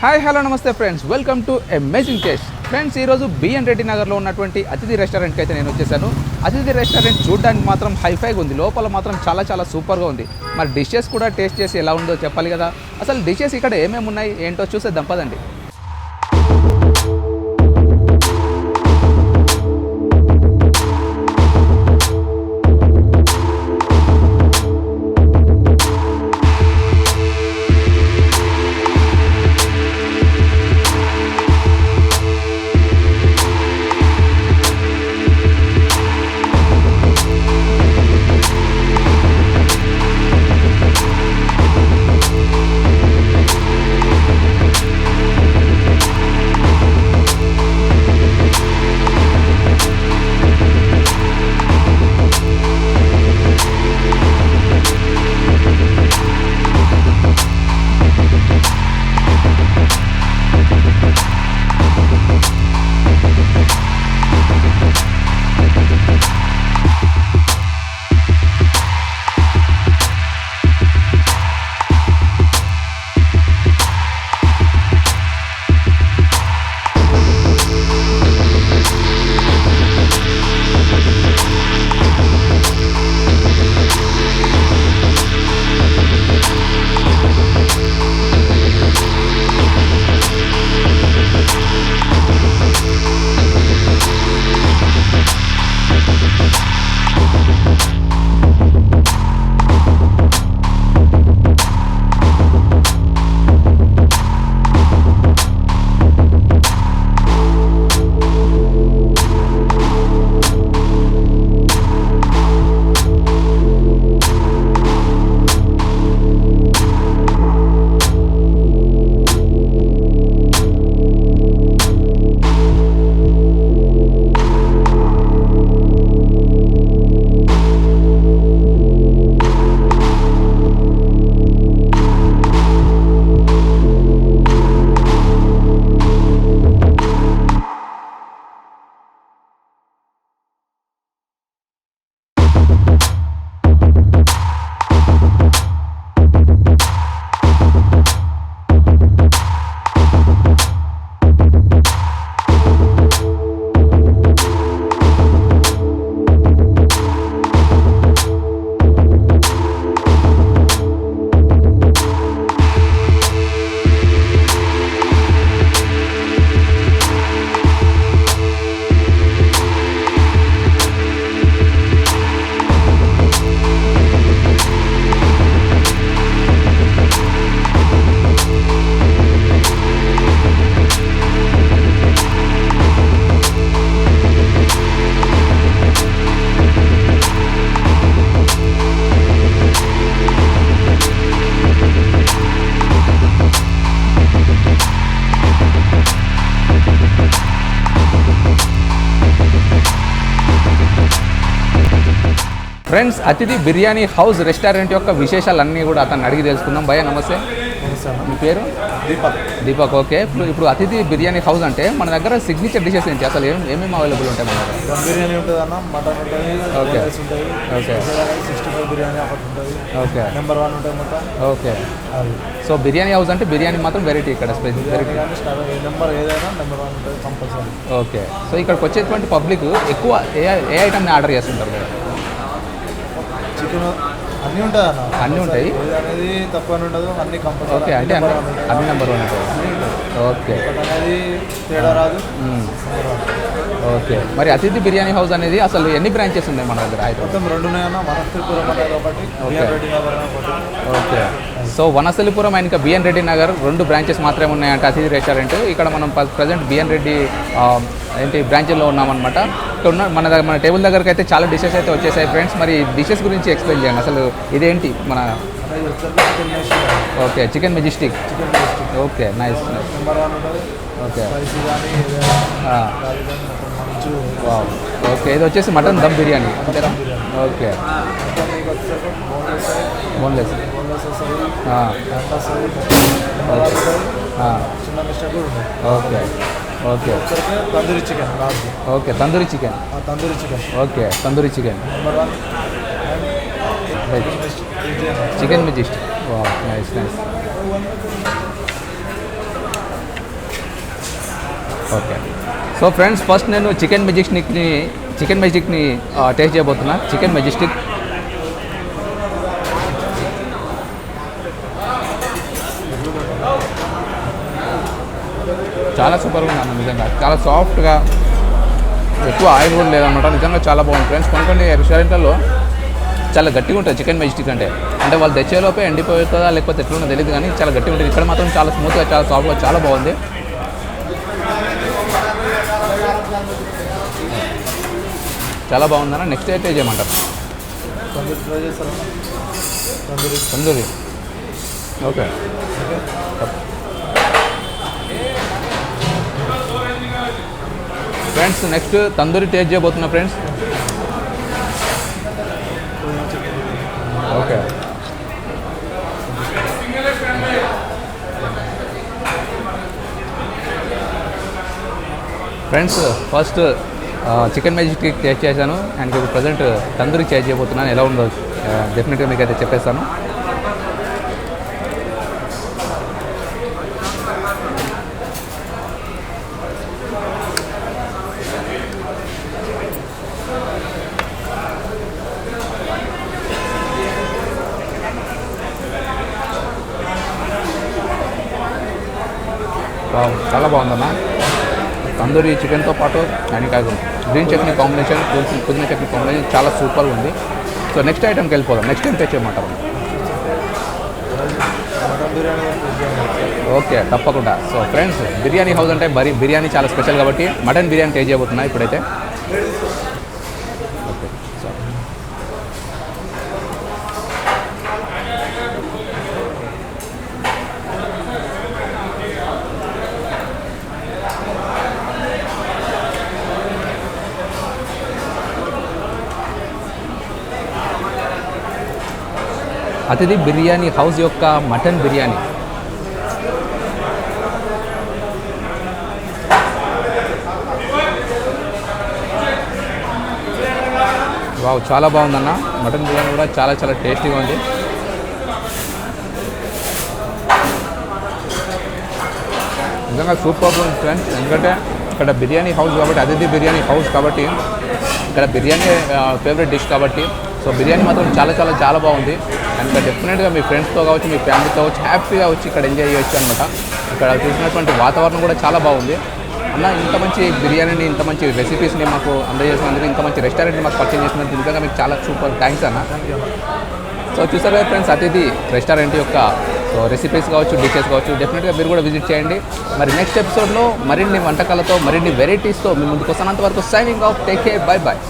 Hi hello నమస్తే friends, welcome to amazing taste. Friends, ఈరోజు B N Reddy నగర్లో ఉన్నటువంటి అతిథి రెస్టారెంట్కి అయితే నేను వచ్చేసాను. అతిథి రెస్టారెంట్ చూడడానికి మాత్రం హైఫైగా ఉంది, లోపల మాత్రం చాలా సూపర్గా ఉంది. మరి డిషెస్ కూడా టేస్ట్ చేసి ఎలా ఉందో చెప్పాలి కదా. అసలు డిషెస్ ఇక్కడ ఏమేమి ఉన్నాయి ఏంటో చూసేద్దాం పదండి. ఫ్రెండ్స్, అతిథి బిర్యానీ హౌస్ రెస్టారెంట్ యొక్క విశేషాలన్నీ కూడా అతన్ని అడిగి తెలుసుకుందాం. భయ్యా నమస్తే. మీ పేరు? దీపక్. ఓకే, ఇప్పుడు అతిథి బిర్యానీ హౌస్ అంటే మన దగ్గర సిగ్నేచర్ డిషెస్ ఏంటి, అసలు ఏమేమి అవైలబుల్ ఉంటాయి మన దగ్గర? బిర్యానీ ఉంటుంది అన్న, మటన్ ఉంటుంది, ఓకే ఓకే, 65 బిర్యానీ ఉంటుంది, ఓకే, నెంబర్ 1 ఉంటుంది మొత్తం. ఓకే, సో బిర్యానీ హౌస్ అంటే బిర్యానీ మాత్రం వెరైటీ ఇక్కడ స్పెషల్ వెరైటీ నెంబర్ ఏదైనా నెంబర్ 1 ఉంటుంది కంపల్సరీ. ఓకే, సో ఇక్కడికి వచ్చేటువంటి పబ్లిక్ ఎక్కువ ఏ ఐటమ్ని ఆర్డర్ చేస్తుంటారు కదా? చికెన్ అన్నీ ఉంటాయి అన్న, అన్నీ ఉంటాయి అనేది తక్కువ ఉండదు, అన్ని కంపల్సరీ. ఓకే, అంటే అన్ని నెంబర్ 1 ఉంటుంది. ఓకే, అనేది తేడా రాదు. ఓకే, మరి అతిథి బిర్యానీ హౌస్ అనేది అసలు ఎన్ని బ్రాంచెస్ ఉన్నాయి మన దగ్గర? మొత్తం 2 ఉన్నాయన్న, వనస్థలిపురం అనేది ఒకటి, బిఎన్ రెడ్డి నగర్ ఒకటి. ఓకే, సో వనస్థలిపురం అండ్ ఇంకా బిఎన్ రెడ్డి నగర్ 2 బ్రాంచెస్ మాత్రమే ఉన్నాయంటే అతిథి రెస్టారెంట్. ఇక్కడ మనం ప్రజెంట్ బిఎన్ రెడ్డి ఏంటి బ్రాంచ్లో ఉన్నామన్నమాట. ఇక్కడ ఉన్న మన టేబుల్ దగ్గరికి అయితే చాలా డిషెస్ అయితే వచ్చేసాయి. ఫ్రెండ్స్, మరి డిషెస్ గురించి ఎక్స్ప్లెయిన్ చేయండి. అసలు ఇదేంటి మన? Okay, chicken Majestic. Okay, nice. Okay, okay, ఇది వచ్చేసి మటన్ దమ్ బిర్యానీ అంతేనా? Okay, boneless. Okay, okay, tandoori chicken. Okay, tandoori chicken. Okay, tandoori chicken. Chicken Majestic. Nice. Okay. So friends, first నేను చికెన్ మెజిస్టిక్ని టేస్ట్ చేయబోతున్నా. చికెన్ మెజిస్టిక్ చాలా సూపర్గా ఉంది అన్న. నిజంగా చాలా సాఫ్ట్గా, ఎక్కువ ఆయిల్ కూడా లేదన్నమాట. నిజంగా చాలా బాగుంది ఫ్రెండ్స్. కొన్ని రెస్టారెంట్లలో చాలా గట్టిగా ఉంటుంది చికెన్ మెజిస్టిక్ అంటే వాళ్ళు తెచ్చేలోపే ఎండిపోతుందా లేకపోతే ఎట్లుందో తెలియదు, కానీ చాలా గట్టిగా ఉంటుంది. ఇక్కడ మాత్రం చాలా స్మూత్గా, చాలా సాఫ్ట్గా, చాలా బాగుంది. చాలా బాగుందన్న. నెక్స్ట్ అయితే చేయమంటారు tandoori. Okay. Friends, next tandoori taste చేయబోతున్నా friends. Okay. Friends, first chicken majestic taste చేశాను అండ్ ఇప్పుడు ప్రజెంట్ తందూరి టేస్ట్ చేయబోతున్నాను. ఎలా ఉందో డెఫినెట్గా మీకు అయితే చెప్పేస్తాను. చాలా బాగుందన్న. తందూరి చికెన్తో పాటు అండ్ గ్రీన్ చట్నీ కాంబినేషన్, పుదీనా చట్నీ కాంబినేషన్ చాలా సూపర్గా ఉంది. సో నెక్స్ట్ ఐటెంకి వెళ్ళిపోదాం. నెక్స్ట్ టైం తెచ్చేయమంటారు. ఓకే, తప్పకుండా. సో ఫ్రెండ్స్, బిర్యానీ హౌస్ అంటే బిర్యానీ చాలా స్పెషల్ కాబట్టి మటన్ బిర్యానీ టేస్ట్ చేయబోతున్నా ఇప్పుడైతే. ఓకే. సో అతిథి బిర్యానీ హౌస్ యొక్క మటన్ బిర్యానీ. వావ్, చాలా బాగుందన్న. మటన్ బిర్యానీ కూడా చాలా చాలా టేస్టీగా ఉంది. నిజంగా సూపర్ ఉంది ఫ్రెండ్స్. ఎందుకంటే ఇక్కడ బిర్యానీ హౌస్ కాబట్టి, అతిథి బిర్యానీ హౌస్ కాబట్టి, ఇక్కడ బిర్యానీ ఫేవరెట్ డిష్ కాబట్టి, సో బిర్యానీ మాత్రం చాలా చాలా చాలా బాగుంది. అండ్ డెఫినెట్గా మీ ఫ్రెండ్స్తో కావచ్చు, మీ ఫ్యామిలీతో కావచ్చు, హ్యాపీగా వచ్చి ఇక్కడ ఎంజాయ్ చేయొచ్చు అనమాట. ఇక్కడ చూసినటువంటి వాతావరణం కూడా చాలా బాగుంది అన్న. ఇంత మంచి బిర్యానీని, ఇంత మంచి రెసిపీస్ని మాకు అందజేసినందుకు, ఇంత మంచి రెస్టారెంట్ని మాకు పరిచయం చేసినందుకు నిజంగా మీకు చాలా సూపర్ థ్యాంక్స్ అన్న. సో చూసారు కదా ఫ్రెండ్స్, అతిథి రెస్టారెంట్ యొక్క సో రెసిపీస్ కావచ్చు, డిషెస్ కావచ్చు, డెఫినెట్గా మీరు కూడా విజిట్ చేయండి. మరి నెక్స్ట్ ఎపిసోడ్లో మరిన్ని వంటకాలతో, మరిన్ని వెరైటీస్తో మీ ముందుకు వస్తున్నంత వరకు signing off. Take care, bye bye.